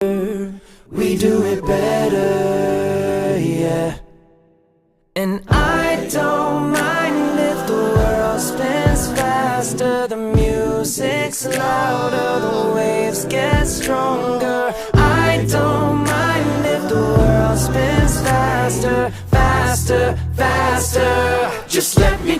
We do it better, yeah. And I don't mind if the world spins faster, the music's louder, the waves get stronger. I don't mind if the world spins faster, faster, faster. Just let me